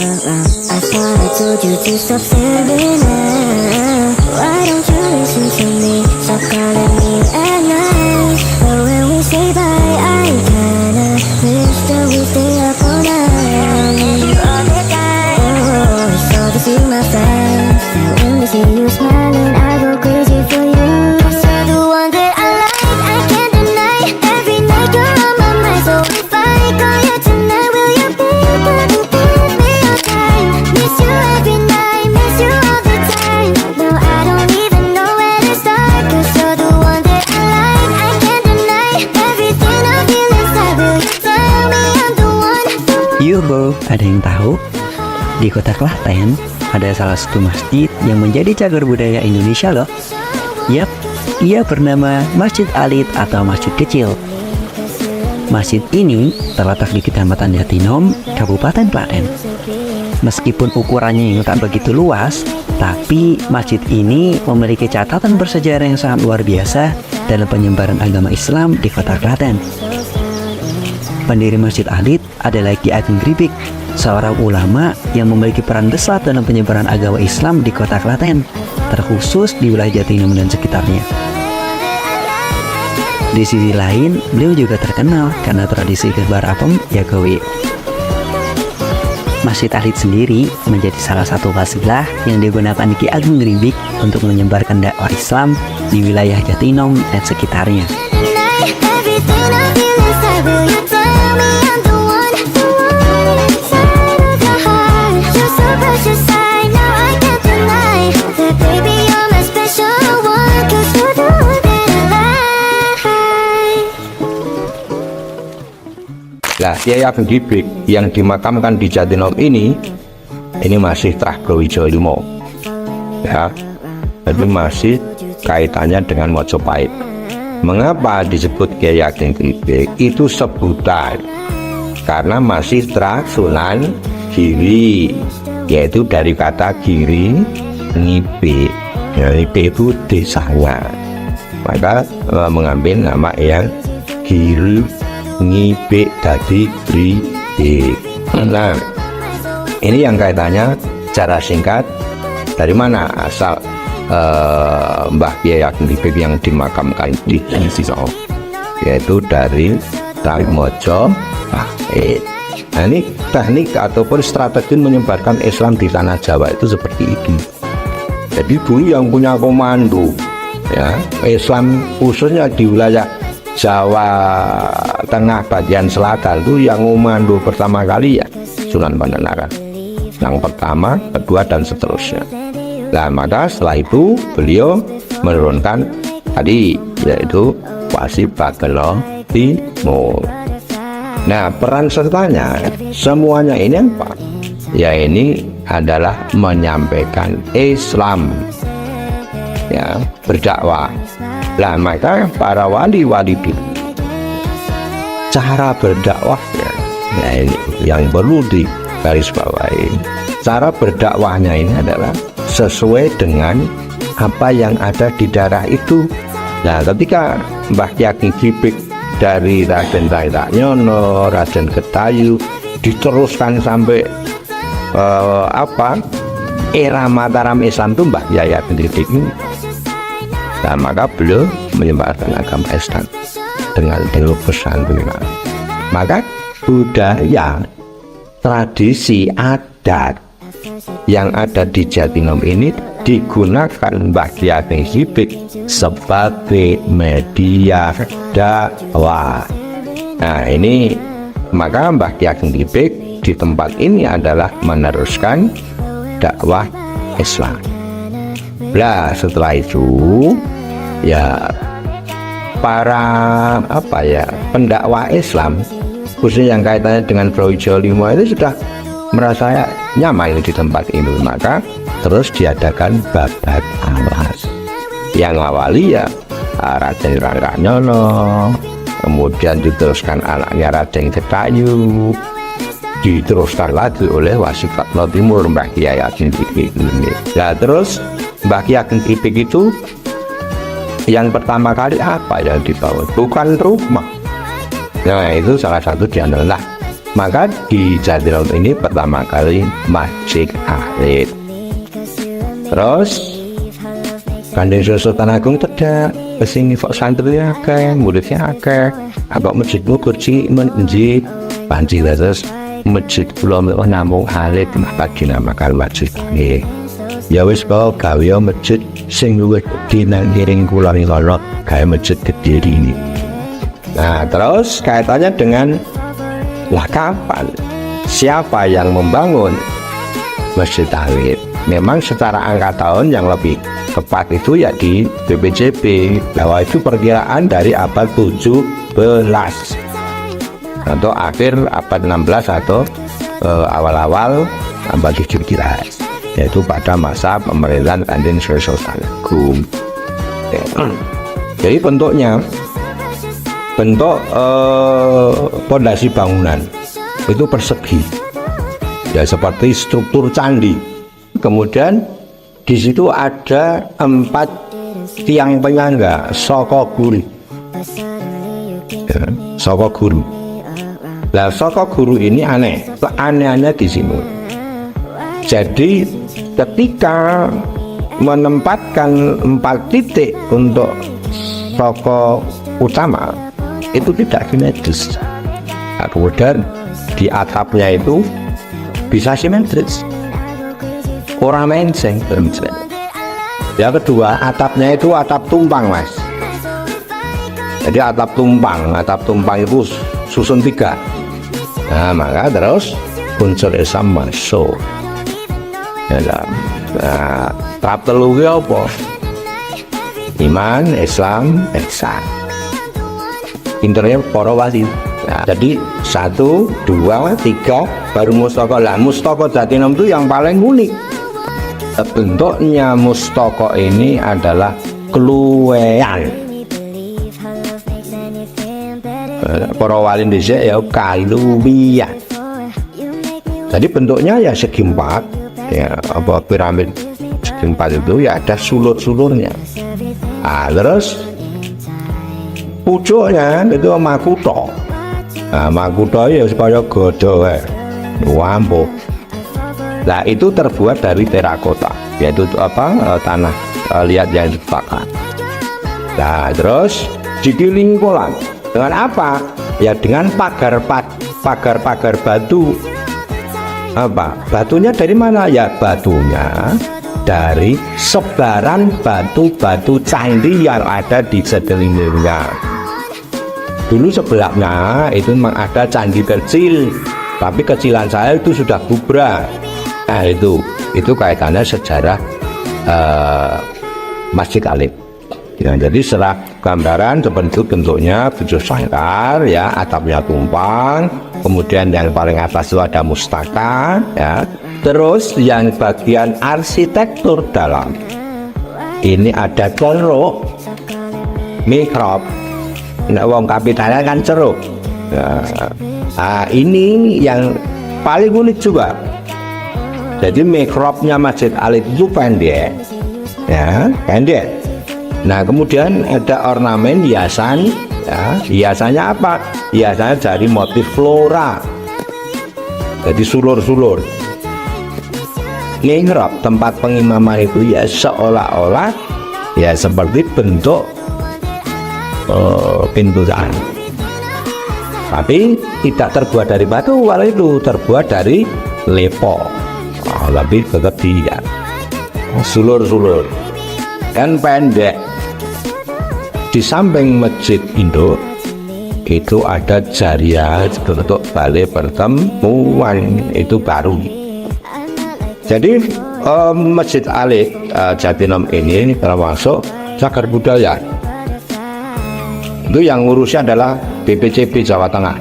I thought I told you to stop staring now. Why don't you listen to me? Stop calling me at night. But when we say bye, I kinda wish that we stay up all night. Oh, it's all to see my friends. And when they see you smiling, I go crazy for you. 'Cause you're the one that I like, I can't deny. Every night you're on my mind. So if I call you tonight, will you be able to give me your time? Miss you every night, miss you all the time. No, I don't even know where to start. 'Cause you're the one that I like, I can't deny. Everything I feel inside, will you tell me I'm the one? Yuhu, ada yang tahu? Di kota Klaten, ada salah satu masjid yang menjadi cagar budaya Indonesia loh. Yap, ia bernama Masjid Alit atau Masjid Kecil. Masjid ini terletak di Kecamatan Jatinom, Kabupaten Klaten. Meskipun ukurannya yang tak begitu luas, tapi masjid ini memiliki catatan bersejarah yang sangat luar biasa dalam penyebaran agama Islam di kota Klaten. Pendiri Masjid Alit adalah Ki Ageng Gribik, seorang ulama yang memiliki peran besar dalam penyebaran agama Islam di kota Klaten, terkhusus di wilayah Jatinangor dan sekitarnya. Di sisi lain, beliau juga terkenal karena tradisi Gebar Apem Jagowi. Masjid Alit sendiri menjadi salah satu wasilah yang digunakan Ki Ageng Gribik untuk menyebarkan dakwah Islam di wilayah Jatinangor dan sekitarnya. Everything I feel inside, will you tell me I'm the one? The one inside of your heart. You're so precious, I know I can't deny that, baby, you're my special one. 'Cause you're the one that I like. Nah, Kiai Ageng Gribik yang dimakamkan di Jatinangor ini masih Trah Brawijaya 5. Ya, jadi masih kaitannya dengan Mojopahit. Mengapa disebut Kiai Ageng Gribik? Itu sebutan karena masih Trah Sunan Giri, yaitu dari kata Giri Ngibik, yaitu itu desanya, maka mengambil nama yang Giri Ngibik dari Gribik. Nah, ini yang kaitannya secara singkat dari mana asal Mbah Kiai Ageng Gribik yang dimakamkan di sini, yaitu dari Mojopahit. Nah, ini teknik ataupun strategi menyebarkan Islam di tanah Jawa itu seperti itu. Jadi dulu yang punya komando ya Islam khususnya di wilayah Jawa Tengah bagian selatan itu yang komando pertama kali ya Sunan Pandanarang, yang pertama, kedua dan seterusnya. Nah, maka setelah itu beliau menurunkan tadi yaitu Wasi Bagelo Timur. Nah, peran sertanya semuanya ini apa? Ya, ini adalah menyampaikan Islam, ya, berdakwah. Nah, maka para wali-wali dulu cara berdakwahnya, ya ini yang perlu digarisbawahi. Cara berdakwahnya ini adalah sesuai dengan apa yang ada di daerah itu. Nah, ketika Mbah Ki Ageng Gribik dari Raden Taytaknyono, Raden Getayu diteruskan sampai era Mataram Islam itu Mbah Kiai Ageng Gribik ini. Nah, maka beliau menyebarkan agama Islam dengan pesantren. Maka budaya, tradisi, adat yang ada di Jatinangor ini digunakan Mbah Ki Ageng Gribik sebagai media dakwah. Nah, ini maka Mbah Ki Ageng Gribik di tempat ini adalah meneruskan dakwah Islam. Nah, setelah itu ya para pendakwah Islam khususnya yang kaitannya dengan Brawijaya 5 itu sudah merasa nyaman di tempat ini, maka terus diadakan babat awas. Yang awali ya Raden Taytaknyono, kemudian diteruskan anaknya Raden Getayu, diteruskan lagi oleh Wasi Bagelo Timur Mbah Kiai Ageng Gribik ini. Nah, terus Mbah Ki Ageng Gribik itu yang pertama kali apa yang dibawa? Bukan rumah. Nah, itu salah satu di adalah Maka di Jatinangor ini pertama kali Masjid Alit. Terus Kanjeng Sultan Agung tedak kesini kok santri akeh, muridnya akeh, agak masjidmu kursi menjid panci terus masjid kula namung Alit maka dinamakan Masjid Alit. Ya wis kok gawe masjid sing luwih gedhe nang ngiring kula niku gawe masjid Kediri ini. Nah, terus kaitannya dengan lah kapan? Siapa yang membangun Masjid Alit? Memang secara angka tahun yang lebih tepat itu ya di BPJP, bahwa itu perkiraan dari abad 17 atau akhir abad 16 atau awal-awal abad 17, yaitu pada masa pemerintahan Kanjeng Sultan Agung. Jadi bentuk pondasi bangunan itu persegi, ya seperti struktur candi. Kemudian di situ ada 4 tiang penyangga saka guru. Ya, saka guru. Lah saka guru ini aneh-aneh di sini. Jadi ketika menempatkan 4 titik untuk saka utama itu tidak simetris. Nah, kemudian di atapnya itu bisa simetris, orang menceng. Yang kedua, atapnya itu atap tumpang, Mas. Jadi atap tumpang itu susun 3. Nah, maka terus unsur Islam masuk. Nah, tahap telu ki apa? Iman, Islam, ihsan. Intinya para wali. Nah, jadi 1, 2, 3 baru mustaka. Lah mustaka Jatinangor itu yang paling unik. Bentuknya mustaka ini adalah kluwean. Para wali dhisik ya kaluwian. Jadi bentuknya ya segi 4, ya apa piramid segi 4 itu ya ada sulur-sulurnya. Nah, terus pucuknya itu makutha. Nah, makutha ya supaya godo wampuh. Nah, itu terbuat dari terakota, yaitu tanah liat yang dibakar. Nah, terus dikelilingi kolam dengan apa? Ya dengan pagar batu. Apa? Batunya dari mana? Ya batunya dari sebaran batu-batu candi yang ada di sekelilingnya. Dulu sebelahnya itu memang ada candi kecil, tapi kecilan saya itu sudah gubrak. Nah, itu kaitannya sejarah Masjid Alit. Ya, jadi setelah gambaran bentuknya bujur sangkar, ya atapnya tumpang, kemudian yang paling atas itu ada mustaka, ya. Terus yang bagian arsitektur dalam ini ada ceruk, mihrab. Nah, wong kapitalnya kan ceruk. Nah, ini yang paling unik juga. Jadi mihrabnya Masjid Alit itu pendek, ya pendek. Nah, kemudian ada ornamen hiasan, ya. Hiasannya apa? Hiasannya dari motif flora. Jadi sulur-sulur. Mihrab tempat pengimaman itu ya seolah-olah ya seperti bentuk pintuan. Tapi tidak terbuat dari batu, walau itu terbuat dari lepo. Lebih keketian, sulur-sulur dan pendek. Di samping masjid induk itu ada jariah untuk balai pertemuan, itu baru. Jadi Masjid Alit Jatinangor ini termasuk cagar budaya. Itu yang ngurusnya adalah BPJP Jawa Tengah.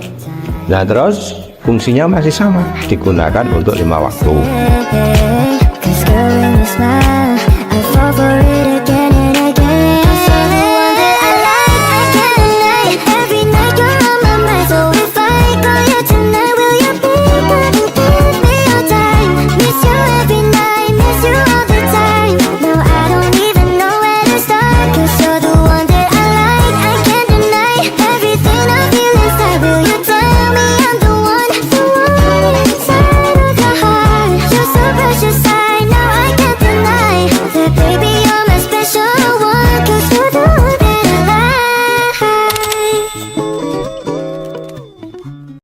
Nah, terus fungsinya masih sama, digunakan untuk 5 waktu. Cause girl, when you smile